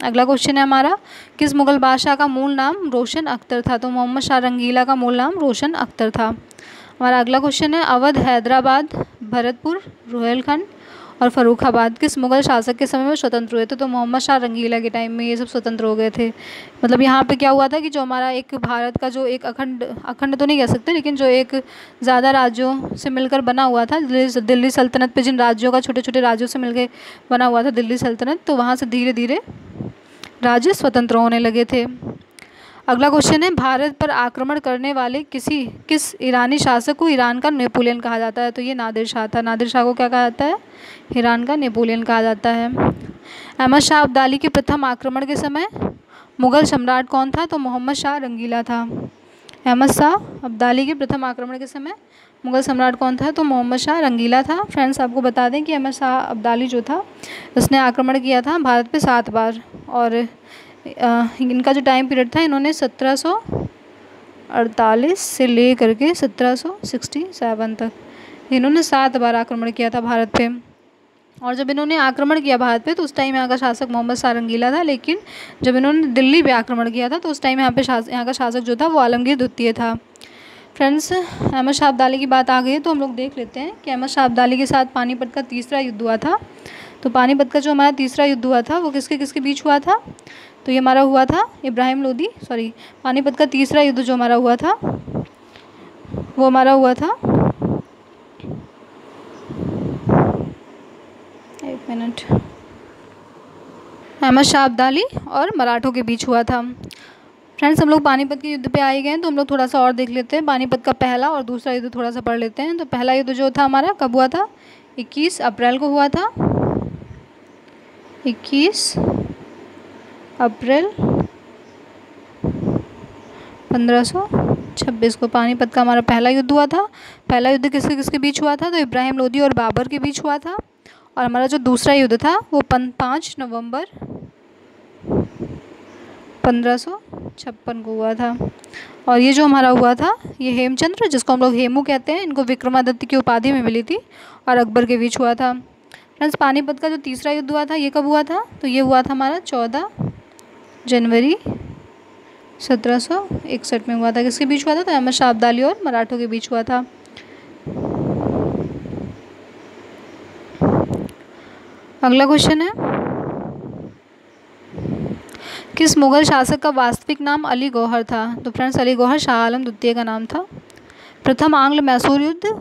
अगला क्वेश्चन है हमारा, किस मुग़ल बादशाह का मूल नाम रोशन अख्तर था, तो मोहम्मद शाह रंगीला का मूल नाम रोशन अख्तर था। हमारा अगला क्वेश्चन है, अवध, हैदराबाद, भरतपुर, रुहेलखंड और फर्रुखाबाद किस मुग़ल शासक के समय में स्वतंत्र हुए थे, तो मोहम्मद शाह रंगीला के टाइम में ये सब स्वतंत्र हो गए थे। मतलब यहाँ पे क्या हुआ था कि जो हमारा एक भारत का जो एक अखंड तो नहीं कह सकते, लेकिन जो एक ज़्यादा राज्यों से मिलकर बना हुआ था, दिल्ली सल्तनत पे जिन राज्यों का छोटे छोटे राज्यों से मिलकर बना हुआ था दिल्ली सल्तनत, तो वहाँ से धीरे धीरे राज्य स्वतंत्र होने लगे थे। अगला क्वेश्चन है, भारत पर आक्रमण करने वाले किस ईरानी शासक को ईरान का नेपोलियन कहा जाता है, तो ये नादिर शाह था। नादिर शाह को क्या कहा जाता है, ईरान का नेपोलियन कहा जाता है। अहमद शाह अब्दाली के प्रथम आक्रमण के समय मुग़ल सम्राट कौन था, तो मोहम्मद शाह रंगीला था। अहमद शाह अब्दाली के प्रथम आक्रमण के समय मुग़ल सम्राट कौन था, तो मोहम्मद शाह रंगीला था। फ्रेंड्स आपको बता दें कि अहमद शाह अब्दाली जो था उसने आक्रमण किया था भारत पे 7 बार, और इनका जो टाइम पीरियड था, इन्होंने 1748 से ले करके 1767 तक इन्होंने 7 बार आक्रमण किया था भारत पे। और जब इन्होंने आक्रमण किया भारत पे तो उस टाइम यहाँ का शासक मोहम्मद शाह रंगीला था, लेकिन जब इन्होंने दिल्ली पे आक्रमण किया था तो उस टाइम यहाँ का शासक जो था वो आलमगीर द्वितीय था। फ्रेंड्स अहमद शाह अब्दाली की बात आ गई है तो हम लोग देख लेते हैं कि अहमद शाह अब्दाली के साथ पानीपत का तीसरा युद्ध हुआ था। तो पानीपत का जो हमारा तीसरा युद्ध हुआ था वो किसके किसके बीच हुआ था, तो ये हमारा हुआ था पानीपत का तीसरा युद्ध जो हमारा हुआ था वो हमारा हुआ था, एक मिनट, अहमद शाह अब्दाली और मराठों के बीच हुआ था। फ्रेंड्स हम लोग पानीपत के युद्ध पे आए गए हैं तो हम लोग थोड़ा सा और देख लेते हैं। पानीपत का पहला और दूसरा युद्ध थोड़ा सा पढ़ लेते हैं। तो पहला युद्ध जो था हमारा कब हुआ था, 21 अप्रैल को हुआ था, 21 अप्रैल 1526 को पानीपत का हमारा पहला युद्ध हुआ था। पहला युद्ध किसके किसके बीच हुआ था, तो इब्राहिम लोदी और बाबर के बीच हुआ था। और हमारा जो दूसरा युद्ध था वो 5 नवंबर 1556 को हुआ था। और ये जो हमारा हुआ था ये हेमचंद्र, जिसको हम लोग हेमू कहते हैं, इनको विक्रमादित्य की उपाधि में मिली थी, और अकबर के बीच हुआ था। फ्रेंड्स पानीपत का जो तीसरा युद्ध हुआ था ये कब हुआ था, तो ये हुआ था हमारा 14 जनवरी 1761 में हुआ था। किसके बीच हुआ था, तो अहमद शाह अब्दाली और मराठों के बीच हुआ था। अगला क्वेश्चन है, किस मुग़ल शासक का वास्तविक नाम अली गौहर था, तो फ्रेंड्स अली गौहर शाह आलम द्वितीय का नाम था। प्रथम आंग्ल मैसूर युद्ध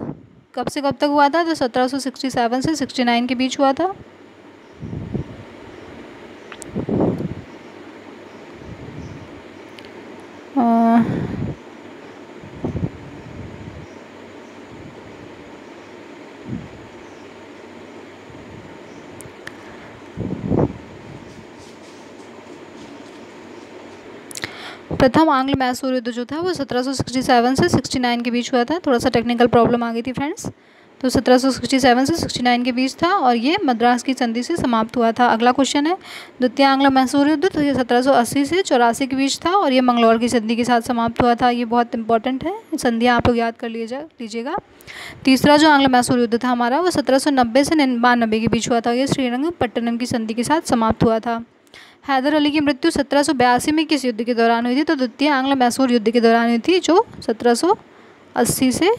कब से कब तक हुआ था, तो 1767 से 69 के बीच हुआ था। प्रथम आंग्ल मैसूर युद्ध जो था वो 1767 से 69 के बीच हुआ था। थोड़ा सा टेक्निकल प्रॉब्लम आ गई थी फ्रेंड्स। तो 1767 से 69 के बीच था और ये मद्रास की संधि से समाप्त हुआ था। अगला क्वेश्चन है द्वितीय आंग्ल मैसूर युद्ध, तो ये 1780 से 84 के बीच था और ये मंगलौर की संधि के साथ समाप्त हुआ था। ये बहुत इंपॉर्टेंट है, संधियाँ आप लोग याद कर लीजिएगा। तीसरा जो आंग्ल मैसूर युद्ध था हमारा वो 1790 से 92 के बीच हुआ था। ये श्रीरंगपट्टनम की संधि के साथ समाप्त हुआ था। हैदर अली की मृत्यु 1782 में किस युद्ध के दौरान हुई थी? तो द्वितीय आंग्ल मैसूर युद्ध के दौरान हुई थी, जो 1780 से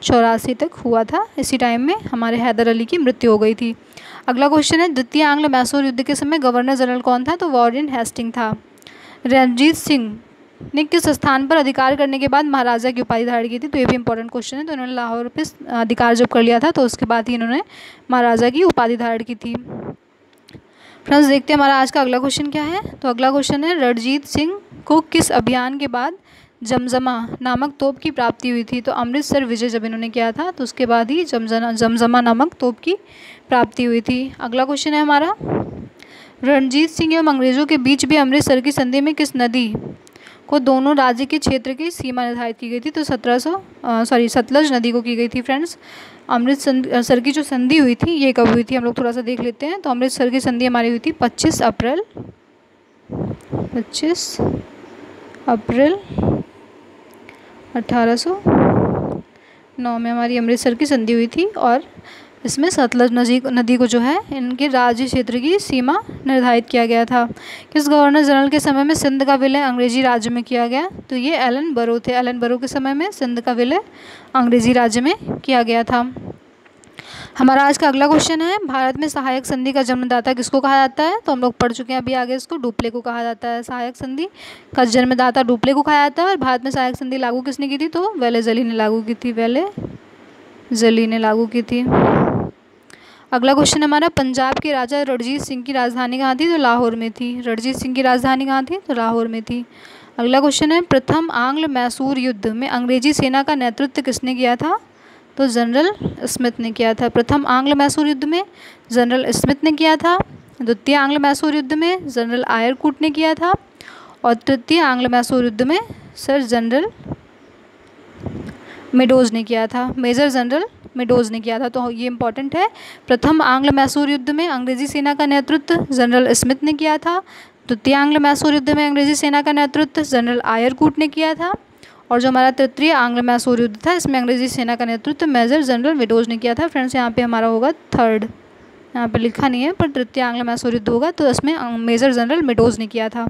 84 तक हुआ था। इसी टाइम में हमारे हैदर अली की मृत्यु हो गई थी। अगला क्वेश्चन है द्वितीय आंग्ल मैसूर युद्ध के समय गवर्नर जनरल कौन था? तो वॉरेन हेस्टिंग था। रणजीत सिंह ने किस स्थान पर अधिकार करने के बाद महाराजा की उपाधि धारण की थी? तो ये भी इंपॉर्टेंट क्वेश्चन है। तो इन्होंने लाहौर पे अधिकार जब कर लिया था तो उसके बाद ही इन्होंने महाराजा की उपाधि धारण की थी। फ्रेंड्स देखते हैं हमारा आज का अगला क्वेश्चन क्या है। तो अगला क्वेश्चन है रणजीत सिंह को किस अभियान के बाद जमजमा नामक तोप की प्राप्ति हुई थी? तो अमृतसर विजय जब इन्होंने किया था तो उसके बाद ही जमजमा नामक तोप की प्राप्ति हुई थी। अगला क्वेश्चन है हमारा रणजीत सिंह एवं अंग्रेजों के बीच भी अमृतसर की संधि में किस नदी को दोनों राज्य के क्षेत्र की सीमा निर्धारित की गई थी? तो सतलज नदी को की गई थी। फ्रेंड्स अमृतसर की जो संधि हुई थी ये कब हुई थी हम लोग थोड़ा सा देख लेते हैं। तो अमृतसर की संधि हमारी हुई थी 25 अप्रैल 1809 में हमारी अमृतसर की संधि हुई थी और इसमें सतलज नदी को जो है इनके राज्य क्षेत्र की सीमा निर्धारित किया गया था। किस गवर्नर जनरल के समय में सिंध का विलय अंग्रेजी राज्य में किया गया? तो ये एलन बरो थे। एलन बरो के समय में सिंध का विलय अंग्रेजी राज्य में किया गया था। हमारा आज का अगला क्वेश्चन है भारत में सहायक संधि का जन्मदाता किसको कहा जाता है? तो हम लोग पढ़ चुके हैं अभी आगे इसको, डुप्ले को कहा जाता है। सहायक संधि का जन्मदाता डुप्ले को कहा जाता है। और भारत में सहायक संधि लागू किसने की थी? तो वेलेजली ने लागू की थी। वेलेजली ने लागू की थी। अगला क्वेश्चन हमारा पंजाब के राजा रणजीत सिंह की राजधानी कहाँ थी? तो लाहौर में थी। रणजीत सिंह की राजधानी कहाँ थी? तो लाहौर में थी। अगला क्वेश्चन है प्रथम आंग्ल मैसूर युद्ध में अंग्रेजी सेना का नेतृत्व किसने किया था? तो जनरल स्मिथ ने किया था। प्रथम आंग्ल मैसूर युद्ध में जनरल स्मिथ ने किया था। द्वितीय आंग्ल मैसूर युद्ध में जनरल आयरकूट ने किया था। और तृतीय आंग्ल मैसूर युद्ध में सर जनरल मेडोज ने किया था। मेजर जनरल मेडोज ने किया था। तो ये इंपॉर्टेंट है। प्रथम आंग्ल मैसूर युद्ध में अंग्रेजी सेना का नेतृत्व जनरल स्मिथ ने किया था। द्वितीय आंग्ल मैसूर युद्ध में अंग्रेजी सेना का नेतृत्व जनरल आयरकूट ने किया था। और जो हमारा तृतीय आंग्ल मैसूर युद्ध था इसमें अंग्रेजी सेना का नेतृत्व मेजर जनरल मेडोज ने किया था। फ्रेंड्स यहाँ पे हमारा होगा थर्ड, यहाँ पे लिखा नहीं है पर तृतीय आंग्ल मैसूर युद्ध होगा तो इसमें मेजर जनरल मेडोज ने किया था।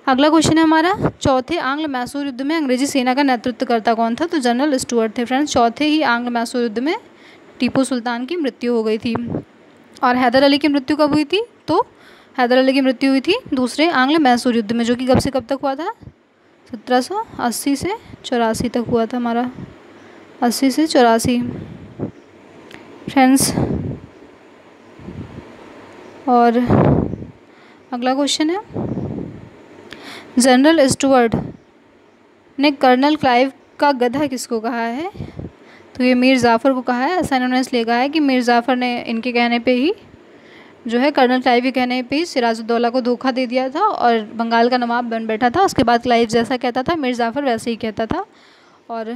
अगला क्वेश्चन है हमारा चौथे आंग्ल मैसूर युद्ध में अंग्रेजी सेना का नेतृत्व करता कौन था? तो जनरल स्टुअर्ट थे। फ्रेंड्स चौथे ही आंग्ल मैसूर युद्ध में टीपू सुल्तान की मृत्यु हो गई थी। और हैदर अली की मृत्यु कब हुई थी? तो हैदर अली की मृत्यु हुई थी दूसरे आंग्ल मैसूर युद्ध में, जो कि कब से कब तक हुआ था? 1780 से 84 तक हुआ था हमारा, 80 से 84। फ्रेंड्स और अगला क्वेश्चन है जनरल स्टुअर्ट ने कर्नल क्लाइव का गधा किसको कहा है? तो ये मीर जाफ़र को कहा है। ऐसा इन्होंने इसलिए कहा है कि मीर जाफ़र ने इनके कहने पे ही जो है कर्नल क्लाइव के कहने पे ही सिराजुद्दौला को धोखा दे दिया था और बंगाल का नवाब बन बैठा था। उसके बाद क्लाइव जैसा कहता था मीर जाफ़र वैसे ही कहता था। और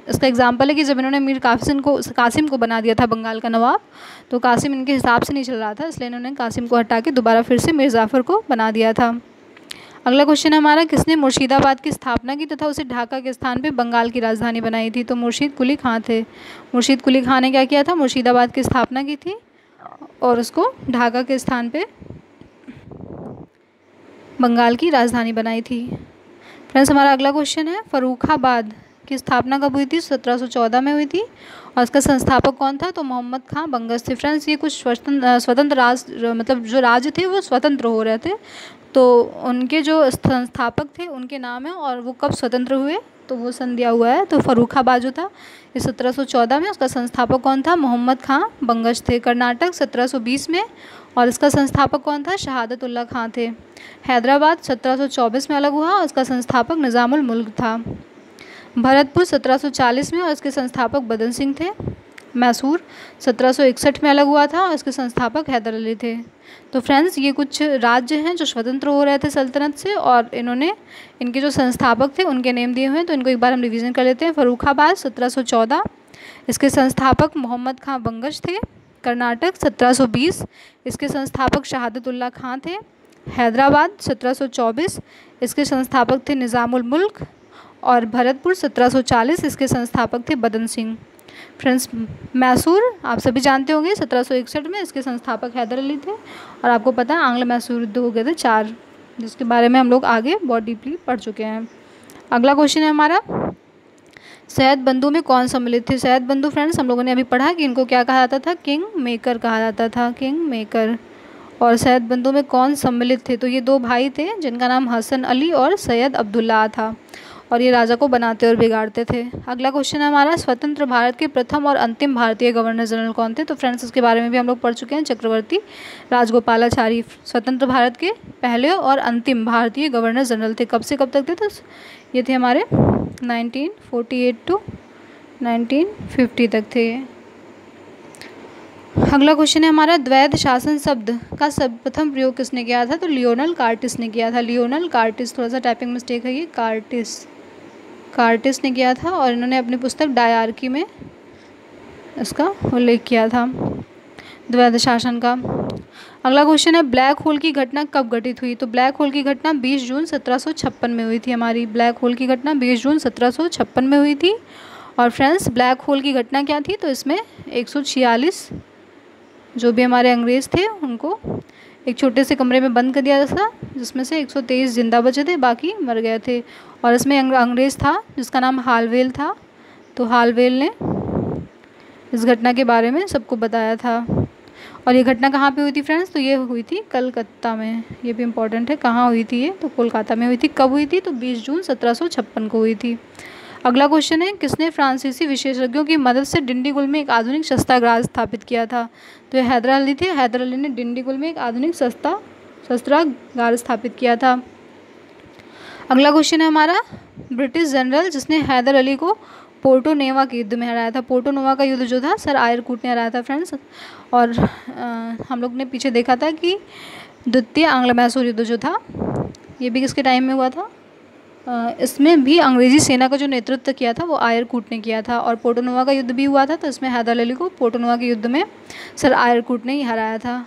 इसका एग्जाम्पल है कि जब इन्होंने मीर कासिम को बना दिया था बंगाल का नवाब, तो कासिम इनके हिसाब से नहीं चल रहा था, इसलिए इन्होंने कासिम को हटा के दोबारा फिर से मीर जाफ़र को बना दिया था। अगला क्वेश्चन है हमारा किसने मुर्शिदाबाद की स्थापना की तथा उसे ढाका के स्थान पे बंगाल की राजधानी बनाई थी? तो मुर्शीद कुली खां थे। मुर्शीद कुली खां ने क्या किया था? मुर्शिदाबाद की स्थापना की थी और उसको ढाका के स्थान पे बंगाल की राजधानी बनाई थी। फ्रेंड्स हमारा अगला क्वेश्चन है फर्रुखाबाद की स्थापना कब हुई थी? 1714 में हुई थी। और इसका संस्थापक कौन था? तो मोहम्मद खां बंगश थे। फ्रेंड्स ये कुछ स्वतंत्र राज्य मतलब जो राज्य थे वो स्वतंत्र हो रहे थे, तो उनके जो संस्थापक थे उनके नाम है और वो कब स्वतंत्र हुए तो वो सन दिया हुआ है। तो फर्रुखाबाद जो था ये 1714 में, उसका संस्थापक कौन था? मोहम्मद खां बंगश थे। कर्नाटक 1720 में और इसका संस्थापक कौन था? शहादतुल्लाह खां थे। हैदराबाद 1724 में अलग हुआ और उसका संस्थापक निज़ामुल मुल्क था। भरतपुर 1740 में और इसके संस्थापक बदन सिंह थे। मैसूर 1761 में अलग हुआ था और इसके संस्थापक हैदर अली थे। तो फ्रेंड्स ये कुछ राज्य हैं जो स्वतंत्र हो रहे थे सल्तनत से, और इन्होंने इनके जो संस्थापक थे उनके नेम दिए हुए हैं, तो इनको एक बार हम रिवीजन कर लेते हैं। फर्रुखाबाद 1714, इसके संस्थापक मोहम्मद खां बंगश थे। कर्नाटक 1720, इसके संस्थापक शहादतुल्लाह खां थे। हैदराबाद 1724, इसके संस्थापक थे निज़ामुल मुल्क। और भरतपुर 1740, इसके संस्थापक थे बदन सिंह। फ्रेंड्स मैसूर आप सभी जानते होंगे 1761 में, इसके संस्थापक हैदर अली थे। और आपको पता है आंग्ल मैसूर युद्ध हो गए थे 4, जिसके बारे में हम लोग आगे बहुत डीपली पढ़ चुके हैं। अगला क्वेश्चन है हमारा, सैयद बंधु में कौन सम्मिलित थे? सैयद बंधु फ्रेंड्स हम लोगों ने अभी पढ़ा कि इनको क्या कहा जाता था, किंग मेकर कहा जाता था, किंग मेकर। और सैयद बंधु में कौन सम्मिलित थे? तो ये 2 भाई थे जिनका नाम हसन अली और सैयद अब्दुल्ला था, और ये राजा को बनाते और बिगाड़ते थे। अगला क्वेश्चन है हमारा, स्वतंत्र भारत के प्रथम और अंतिम भारतीय गवर्नर जनरल कौन थे? तो फ्रेंड्स इसके बारे में भी हम लोग पढ़ चुके हैं, चक्रवर्ती राजगोपालाचारी स्वतंत्र भारत के पहले और अंतिम भारतीय गवर्नर जनरल थे। कब से कब तक थे? तो ये थे हमारे 1948 टू 1950 तक थे। अगला क्वेश्चन है हमारा, द्वैध शासन शब्द का सर्वप्रथम प्रयोग किसने किया था? तो लियोनल कार्टिस ने किया था। लियोनल कार्टिस, थोड़ा सा टाइपिंग मिस्टेक है, ये कार्टिस ने किया था, और इन्होंने अपनी पुस्तक डायआर्की में इसका उल्लेख किया था द्वैध शासन का। अगला क्वेश्चन है, ब्लैक होल की घटना कब घटित हुई? तो ब्लैक होल की घटना 20 जून 1756 में हुई थी हमारी। ब्लैक होल की घटना 20 जून 1756 में हुई थी। और फ्रेंड्स ब्लैक होल की घटना क्या थी? तो इसमें 146 जो भी हमारे अंग्रेज़ थे उनको एक छोटे से कमरे में बंद कर दिया था, जिसमें से 123 जिंदा बचे थे, बाकी मर गए थे। और इसमें अंग्रेज़ था जिसका नाम हालवेल था। तो हालवेल ने इस घटना के बारे में सबको बताया था। और ये घटना कहाँ पे हुई थी फ्रेंड्स? तो ये हुई थी कलकत्ता में। ये भी इम्पोर्टेंट है, कहाँ हुई थी ये? तो कोलकाता में हुई थी। कब हुई थी? तो 20 जून 1756 को हुई थी। अगला क्वेश्चन है, किसने फ्रांसीसी विशेषज्ञों की मदद से डिंडीगुल में एक आधुनिक शस्त्रागार स्थापित किया था? तो ये हैदर अली थे। हैदर अली ने डिंडीगुल में एक आधुनिक शस्त्रागार स्थापित किया था। अगला क्वेश्चन है हमारा, ब्रिटिश जनरल जिसने हैदर अली को पोर्टो नेवा के युद्ध में हराया था। पोर्टो नेवा का युद्ध जो था सर आयर कूट ने हराया था फ्रेंड्स। और हम लोग ने पीछे देखा था कि द्वितीय आंग्ल मैसूर युद्ध जो था ये भी किसके टाइम में हुआ था? इसमें भी अंग्रेजी सेना का जो नेतृत्व किया था वो आयर कूट ने किया था। और पोर्टो नेवा का युद्ध भी हुआ था, तो इसमें हैदर अली को पोर्टो नेवा के युद्ध में सर आयर कूट ने ही हराया था।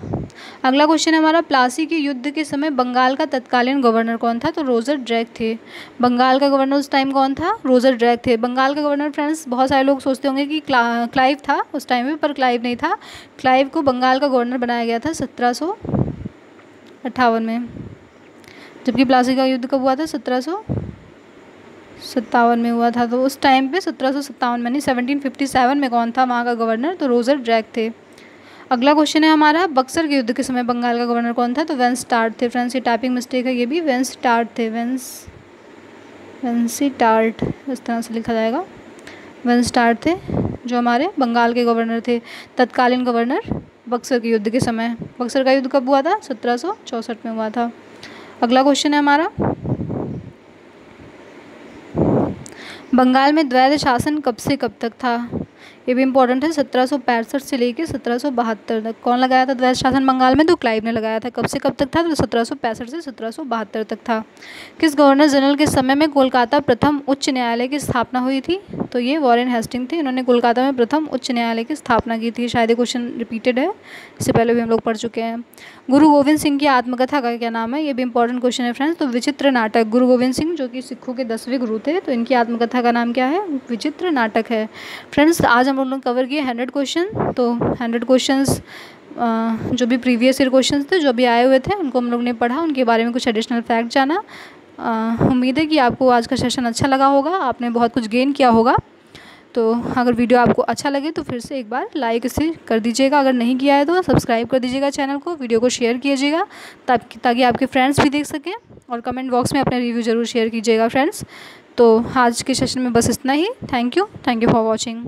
अगला क्वेश्चन है हमारा, प्लासी के युद्ध के समय बंगाल का तत्कालीन गवर्नर कौन था? तो रोजर ड्रैक थे। बंगाल का गवर्नर उस टाइम कौन था? रोजर ड्रैक थे। बंगाल का गवर्नर फ्रेंड्स बहुत सारे लोग सोचते होंगे कि क्लाइव था उस टाइम में, पर क्लाइव नहीं था। क्लाइव को बंगाल का गवर्नर बनाया गया था 1758 में, जबकि प्लासी का युद्ध कब हुआ था? 1757 में हुआ था। तो उस टाइम पे 1757 में नहीं 1757 में कौन था वहाँ का गवर्नर? तो रोजर ड्रैक थे। अगला क्वेश्चन है हमारा, बक्सर के युद्ध के समय बंगाल का गवर्नर कौन था? तो वेंस्टार्ट थे। फ्रेंड्स ये टाइपिंग मिस्टेक है, ये भी वेंस्टार्ट थे। वेंसीटार्ट इस तरह से लिखा जाएगा। वेंस्टार्ट थे जो हमारे बंगाल के गवर्नर थे, तत्कालीन गवर्नर बक्सर के युद्ध के समय। बक्सर का युद्ध कब हुआ था? 1764 में हुआ था। अगला क्वेश्चन है हमारा, बंगाल में द्वैध शासन कब से कब तक था? ये भी इम्पोर्टेंट है। 1765 से लेकर 1772 तक। कौन लगाया था द्वैध शासन बंगाल में? तो क्लाइव ने लगाया था। कब से कब तक था? तो 1765 से 1772 तक था। किस गवर्नर जनरल के समय में कोलकाता प्रथम उच्च न्यायालय की स्थापना हुई थी? तो ये वॉरेन हेस्टिंग थे। इन्होंने कोलकाता में प्रथम उच्च न्यायालय की स्थापना की थी। शायद ये क्वेश्चन रिपीटेड है, इससे पहले भी हम लोग पढ़ चुके हैं। गुरु गोविंद सिंह की आत्मकथा का क्या नाम है? ये भी इंपॉर्टेंट क्वेश्चन है फ्रेंड्स। तो विचित्र नाटक। गुरु गोविंद सिंह जो कि सिखों के 10वें गुरु थे, तो इनकी आत्मकथा का नाम क्या है? विचित्र नाटक है। फ्रेंड्स आज हम लोगों ने कवर किए 100 क्वेश्चन। तो 100 क्वेश्चंस जो भी प्रीवियस ईयर क्वेश्चंस थे जो भी आए हुए थे उनको हम लोग ने पढ़ा, उनके बारे में कुछ एडिशनल फैक्ट जाना। उम्मीद है कि आपको आज का सेशन अच्छा लगा होगा, आपने बहुत कुछ गेन किया होगा। तो अगर वीडियो आपको अच्छा लगे तो फिर से एक बार लाइक इसे कर दीजिएगा, अगर नहीं किया है तो सब्सक्राइब कर दीजिएगा चैनल को, वीडियो को शेयर कीजिएगा ताकि आपके फ्रेंड्स भी देख सकें, और कमेंट बॉक्स में अपना रिव्यू ज़रूर शेयर कीजिएगा फ्रेंड्स। तो आज के सेशन में बस इतना ही। Thank you for watching.